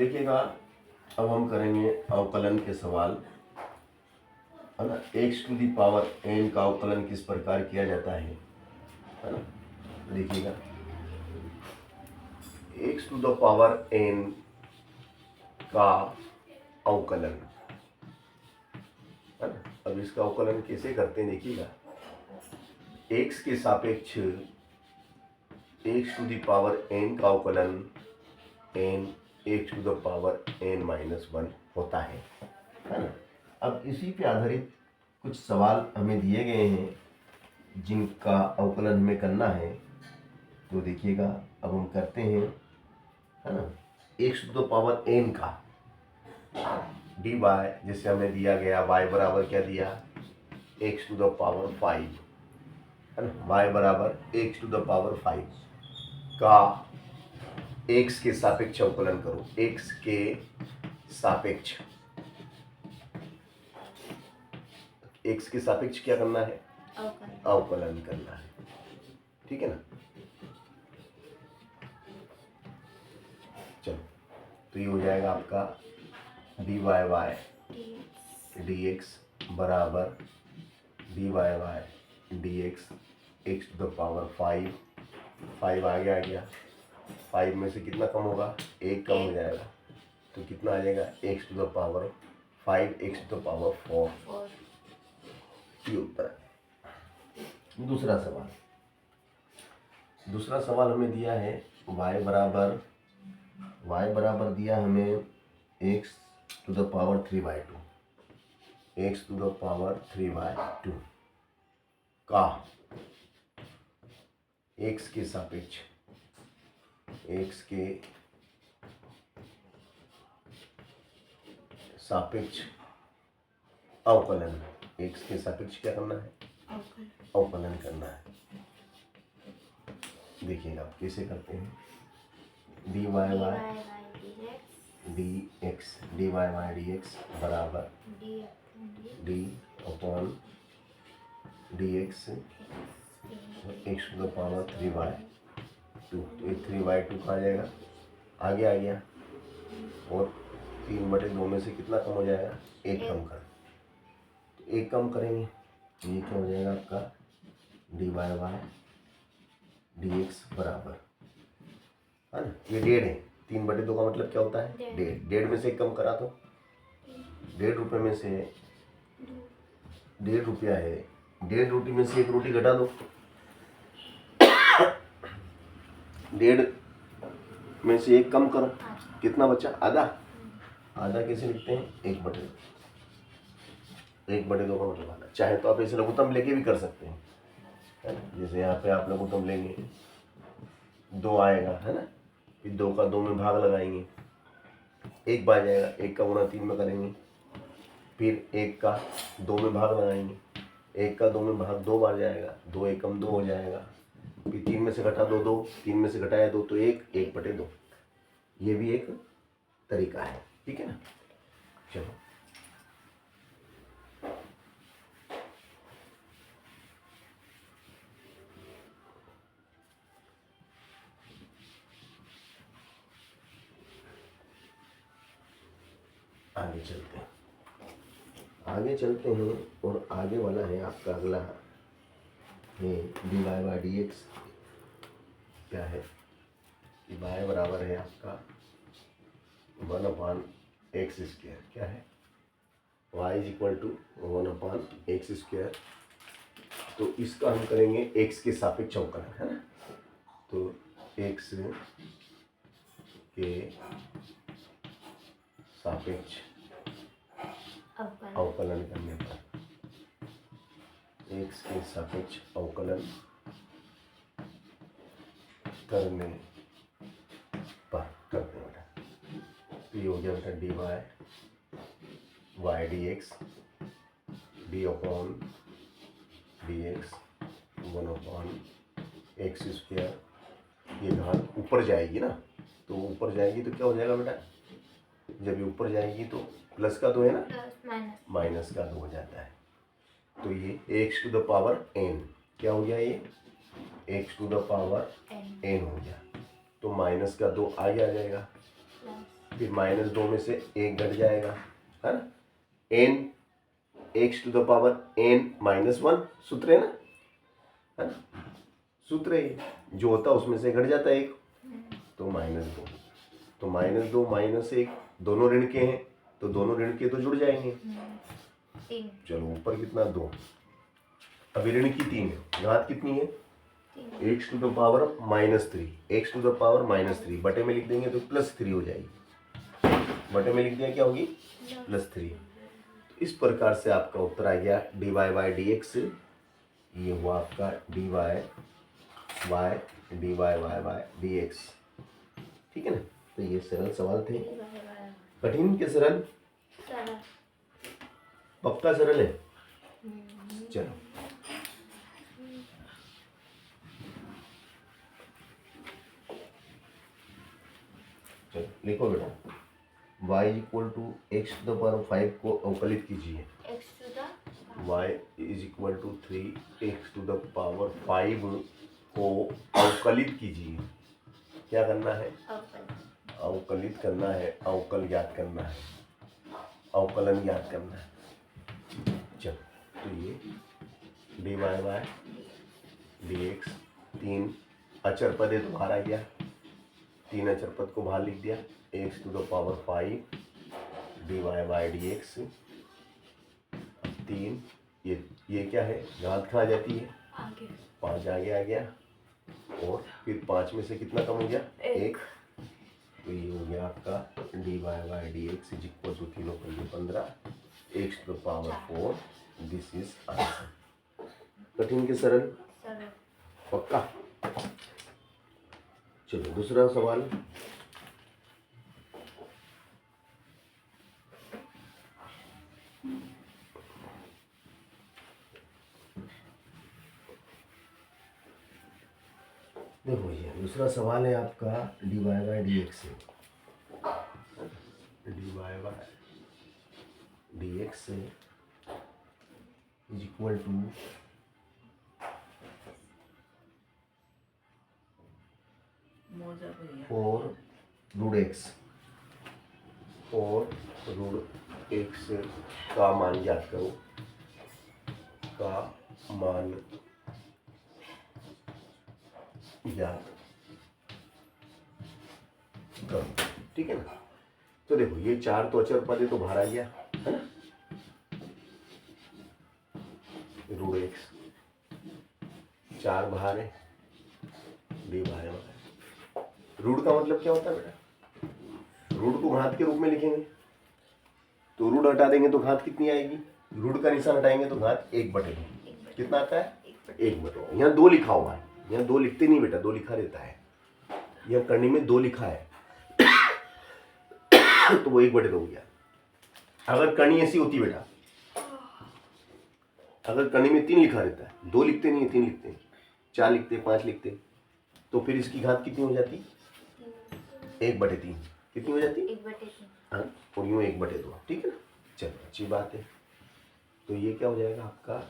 देखिएगा, अब हम करेंगे अवकलन के सवाल, है ना। x to the power n का अवकलन किस प्रकार किया जाता है ना। देखिएगा, x to the power n का अवकलन, है ना। अब इसका अवकलन कैसे करते हैं देखिएगा, x के सापेक्ष x to the power n का अवकलन n x to the power n minus 1 होता है ना। अब इसी पे आधारित कुछ सवाल हमें दिए गए हैं जिनका अवकलन हमें करना है। तो देखिएगा, अब हम करते हैं, है ना। x to the power n का dy, जिससे हमें दिया गया y बराबर क्या दिया, x टू द पावर 5, है ना। y बराबर x टू द पावर 5 का x के सापेक्ष अवकलन करो। x के सापेक्ष, x के सापेक्ष क्या करना है, अवकलन करना है, ठीक है ना। चलो, तो ये हो जाएगा आपका dy y dx बराबर dy y dx x to the power 5 आ गया 5 में से कितना कम होगा, 1 कम हो जाएगा, तो कितना आ जाएगा, x to the power 5 x to the power 4। ये उत्तर है। दूसरा सवाल हमें दिया है y बराबर दिया हमें x to the power 3/2, x to the power 3/2 का x के सापेक्ष अवकलन, x के सापेक्ष क्या करना है, अवकलन करना है। देखिएगा आप कैसे करते हैं, dy y dx बराबर d upon dx x to the power 3/2। तो 3/2 कहाँ जाएगा, आगे आ गया, और 3/2 में से कितना कम हो जाएगा, 1 कम कर, तो 1 कम करेंगे, ये क्या हो जाएगा आपका dy y dx बराबर, है ना। ये 1.5 है, 3/2 का मतलब क्या होता है, 1.5 में से 1 कम करा तो 1.5 रुपये में से 1.5 रुपया है, 1.5 रोटी में से 1 रोटी घटा दो, 1.5 में से 1 कम करो, कितना बचा, आधा कैसे लिखते हैं, 1/2 का मतलब आधा। चाहे तो आप ऐसे लघुत्तम लेके भी कर सकते हैं, है ना। जैसे यहाँ पे आप लघुत्तम लेंगे, 2 आएगा, है ना, फिर 2 का 2 में भाग लगाएंगे, 1 बार जाएगा, 1 का गुणा 3 में करेंगे, फिर 1 का 2 में भाग लगाएंगे, 1 का 2 में भाग 2 बार जाएगा, 2 एकम 2 हो जाएगा, फिर 3 में से घटा 2, 3 में से घटाया 2 तो 1/2। ये भी एक तरीका है, ठीक है ना। चलो, आगे चलते हैं और आगे वाला है आपका अगला है dy y dx। क्या है, y बराबर है आपका 1/x²। क्या है, y is equal to 1/x²। तो इसका हम करेंगे x के सापेक्ष अवकलन, है ना। तो x के सापेक्ष अवकलन करने पर, x के सापेक्ष अवकलन करने पर करते हैं बेटा। तो ये हो गया बेटा dy y dx d upon dx 1/x²। ये घात ऊपर जाएगी ना, तो ऊपर जाएगी तो क्या हो जाएगा बेटा, जब ये ऊपर जाएगी तो प्लस का 2 है ना, माइनस का 2 हो जाता है। तो ये x to the power n क्या हो गया, ये x to the power n हो गया, तो माइनस का 2 आगे आ जाएगा, फिर -2 में से 1 घट जाएगा, है ना। n x to the power n-1 सूत्र है ना, है ना, सूत्र है, जो होता है उसमें से घट जाता है 1, तो -2, तो -2 -1 दोनों ऋण के हैं, तो दोनों ऋण के तो जुड़ जाएंगे। चलो ऊपर कितना 2, अभी ऋण की 3 है, घात कितनी है x to the power -3, x to the power -3 बटे में लिख देंगे तो +3 हो जाएगी, बटे में लिख दिया क्या होगी +3। इस प्रकार से आपका उत्तर आ गया dy/dx, ये हुआ आपका dy/dx, ठीक है ना। तो ये सरल सवाल थे, कठिन के सरल, पक्का सरल है। चलो चलो लिखो बेटा, y = x to the power 5 को अवकलित कीजिए, y = 3x to the power 5 को अवकलित कीजिए। क्या करना है, अवकलित करना है, अवकल ज्ञात करना है, अवकलन ज्ञात करना है। चलो तो ये dy/dx, 3 अचर पद है तो बाहर आ गया, 3 अचर पद को बाहर लिख दिया, x to the power 5 dy/dx, 3 ये क्या है, घात कहाँ जाती है, 5 आगे आ गया, और फिर 5 में से कितना कम हो गया 1, तो ये हो गया आपका dy/dx = 3 × 15 x to the power 4, this is answer. कठिन के सरल, पक्का। चलो दूसरा सवाल, देखो ये दूसरा सवाल है आपका dy/dx से, dy/dx से = 4√x, 4√x का मान ज्ञात करो, का मान ज्ञात करो, ठीक है ना। तो देखो ये 4 तो अचर पद है तो बाहर आ गया, है ना, √x 4 बाहर है, dy बाहर। रूट का मतलब क्या होता है बेटा, रूट को घात के रूप में लिखेंगे, तो रूट हटा देंगे तो घात कितनी आएगी, रूट का निशान हटाएंगे तो घात 1/2, कितना आता है 1/2। यहाँ 2 लिखा हुआ है, यहाँ 2 लिखते नहीं बेटा, 2 लिखा रहता है, यहाँ करनी में 2 लिखा है तो वो 1/2 हो गया। अगर करनी ऐसी होती बेटा, अगर करनी में 3 लिखा रहता है, 2 लिखते नहीं है, 3 लिखते हैं, 4 लिखते, 5 लिखते, तो फिर इसकी घात कितनी हो जाती 1/3, कितनी हो जाती 1/3, हाँ, और यूँ 1/2, ठीक है ना। चलो अच्छी बात है, तो ये क्या हो जाएगा आपका,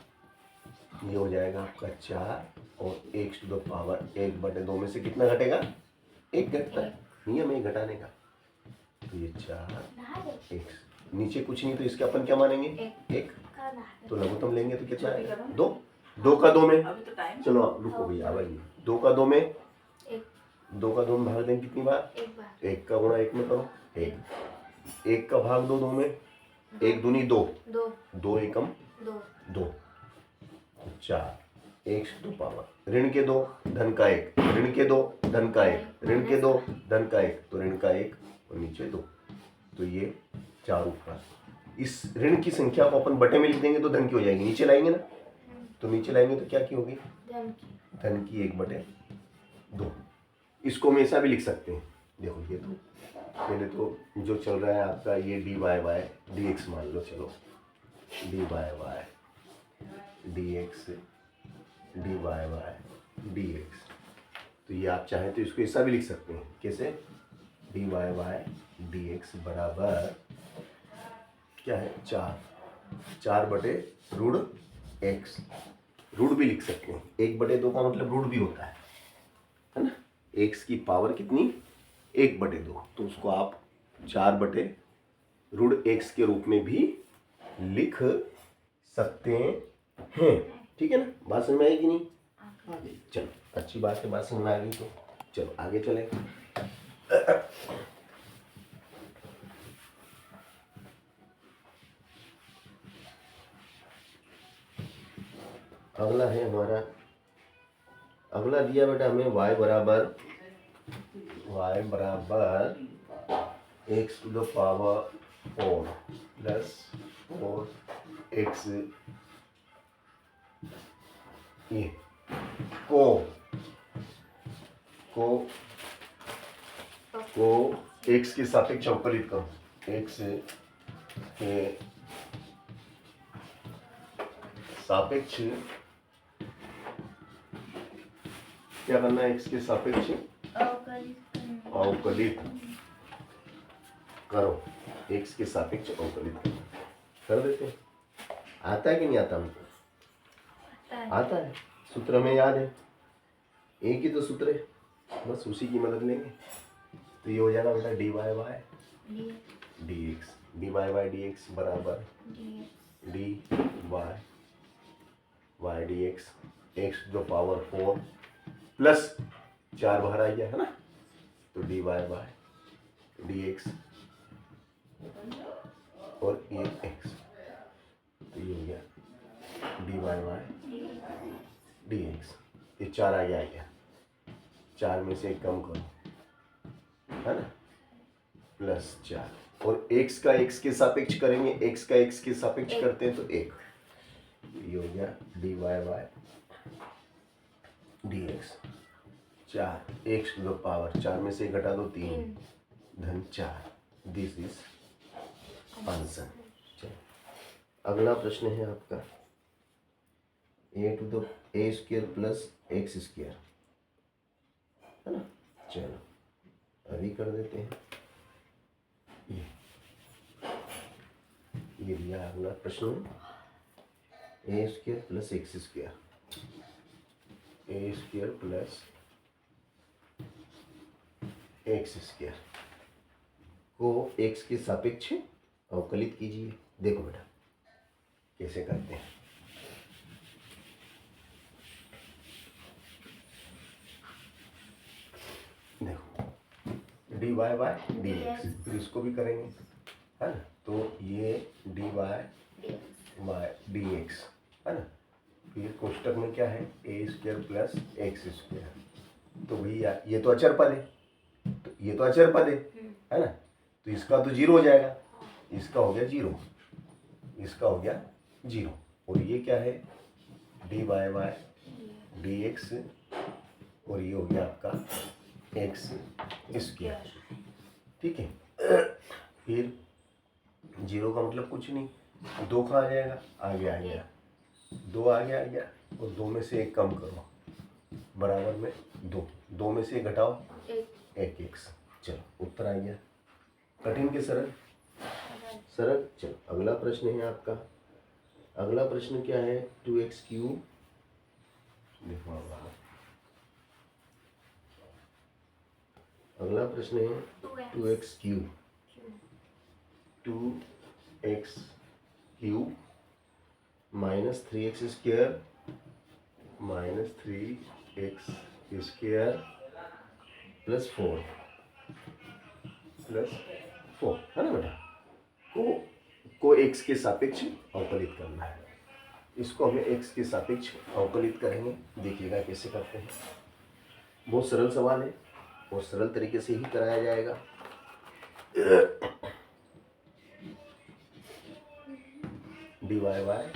ये हो जाएगा आपका 4, और x टू द पावर 1/2 में से कितना घटेगा, 1 घटता है, नियम है घटाने का, तो ये 4x, नीचे कुछ नहीं तो इसके अपन क्या मानेंगे 1, तो लघुत्तम लेंगे तो कितना आएगा 2, 2 का 2 में, चलो आप रुको भैया आवाइए, 2 का 2 में 2 का 2 में भाग देंगे कितनी बार, 1 का गुणा 1 में करो 1, 1 का भाग 2 में, 1 दूनी 2, 2 एकम 2, 4 x टू पावर ऋण के 2 धन का 1, ऋण के 2 धन का 1, ऋण के 2 धन का 1, तो ऋण का 1 और नीचे 2, तो ये 4 ऊपर। इस ऋण की संख्या को अपन बटे में लिख देंगे तो धन की हो जाएगी, नीचे लाएंगे ना, तो नीचे लाएंगे तो क्या की होगी धन की 1/2। इसको हम ऐसा भी लिख सकते हैं, देखो ये तो पहले तो जो चल रहा है आपका ये dy/dx मान लो, चलो dy/dx dy/dx, तो ये आप चाहें तो इसको ऐसा भी लिख सकते हैं, कैसे dy/dx बराबर क्या है 4/√x, रूट भी लिख सकते हैं, 1/2 का मतलब रूट भी होता है ना, x की पावर कितनी 1/2, तो उसको आप 4/√x के रूप में भी लिख सकते हैं। ठीक है ना, बात समझ में आएगी नहीं? चलो अच्छी बात है, बात समझ में आ गई तो चलो आगे चले। अगला है हमारा, अगला दिया बेटा हमें y बराबर x to the power 4 plus 4x ये को x के सापेक्ष अवकलित करो। x के सापेक्ष क्या करना है? x के सापेक्ष अवकलित करो। x के सापेक्ष अवकलित करो, कर देते हैं। आता है कि नहीं आता हमको? आता है, सूत्र में याद है, एक ही तो सूत्र है, बस उसी की मदद लेंगे। तो ये हो जाएगा बेटा dy by dx, dy by dx बराबर dy by dx x to the power 4 plus 4 बाहर आ गया है ना, तो dy बाय dx और ये x, तो ये हो गया dy बाय dx। ये 4 आ गया, 4 में से एक कम करो है ना, प्लस 4 और x का x के सापेक्ष करेंगे, x का x के सापेक्ष करते हैं तो 1, ये हो गया dy by dx 4 x to the power 4 में से घटा दो 3 धन 4, दिस इज आंसर। चलो अगला प्रश्न है आपका a to the a square plus x square है ना। चलो अभी कर देते हैं। ये दिया अगला प्रश्न a square plus x square, a square plus x square को x के सापेक्ष अवकलित कीजिए। देखो बेटा कैसे करते हैं। देखो dy बाय dx, फिर इसको भी करेंगे है ना, तो ये dy बाय dx है ना, फिर कोष्टक में क्या है a square plus x square, तो भैया ये तो अचर पद है, तो ये तो अचर पद है ना, तो इसका तो 0 हो जाएगा, इसका हो गया 0, इसका हो गया 0, और ये क्या है dy बाय dx और ये हो गया आपका x स्क्वायर। ठीक है, फिर 0 का मतलब कुछ नहीं, 2 कहाँ आ जाएगा, आ गया 2 आ गया और 2 में से 1 कम करो, बराबर में 2 में से 1 घटाओ 1x। चलो उत्तर आ गया, कठिन के सरल। चलो अगला प्रश्न है आपका, अगला प्रश्न क्या है 2x क्यूब, देखो अगला प्रश्न है 2x cube, 2x cube minus 3x square plus 4 है ना बेटा, को x के सापेक्ष अवकलित करना है। इसको हमें x के सापेक्ष अवकलित करेंगे, देखिएगा कैसे करते हैं। बहुत सरल सवाल है और सरल तरीके से ही कराया जाएगा। dy बाय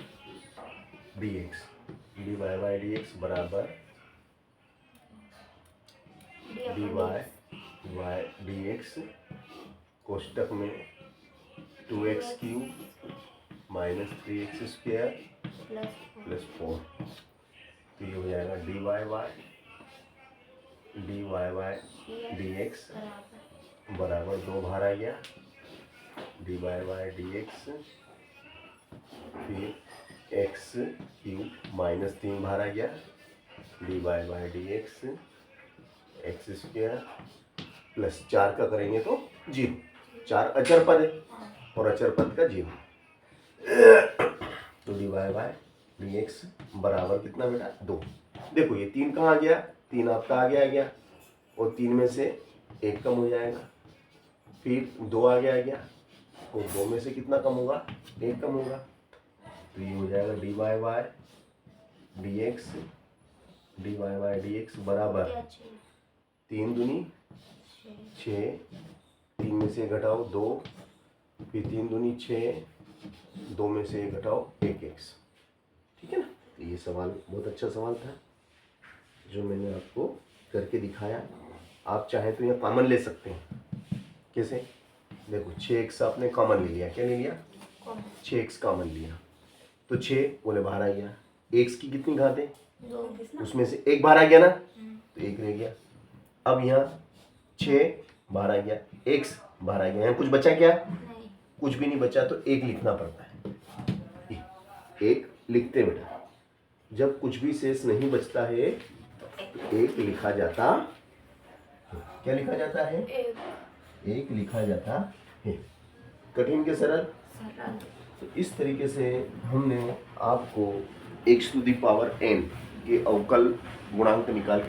dx बराबर dy बाय dx कोष्टक में 2x cube minus 3x square plus 4, तो ये हो जाएगा dy बाय dx बराबर 2 बाहर आ गया, dy बाय dx फिर x क्यूब माइनस 3 बाहर आ गया, dy by dx x square plus 4 का करेंगे तो 0, 4 अचर पद है और अचर पद का 0। तो dy बाय dx बराबर कितना बेटा 2। देखो ये 3 कहाँ आ गया, 3 आपका आगे आ गया और 3 में से 1 कम हो जाएगा, फिर 2 आगे आ गया और 2 में से कितना कम होगा, 1 कम होगा। तो ये हो जाएगा dy बाय dx बराबर 3 दूनी 6, 3 में से घटाओ 2, फिर 3 दूनी 6, 2 में से घटाओ 1x। ठीक है ना। तो ये सवाल बहुत अच्छा सवाल था जो मैंने आपको करके दिखाया। आप चाहे तो यहाँ कॉमन ले सकते हैं। कैसे, देखो 6x आपने कॉमन ले लिया, क्या ले लिया, 6x कॉमन लिया तो 6 बोले बाहर आ गया, x की कितनी घात है 2, उसमें से 1 बाहर आ गया ना तो 1 रह गया। अब यहाँ 6 बाहर आ गया, x बाहर आ गया, यहाँ कुछ बचा क्या, नहीं, कुछ भी नहीं बचा तो 1 लिखना पड़ता है। 1 लिखते बेटा, जब कुछ भी शेष नहीं बचता है तो 1 लिखा जाता, क्या लिखा जाता है, 1 लिखा जाता है। कठिन के सरल। तो इस तरीके से हमने आपको x to the power n के अवकल गुणांक निकाल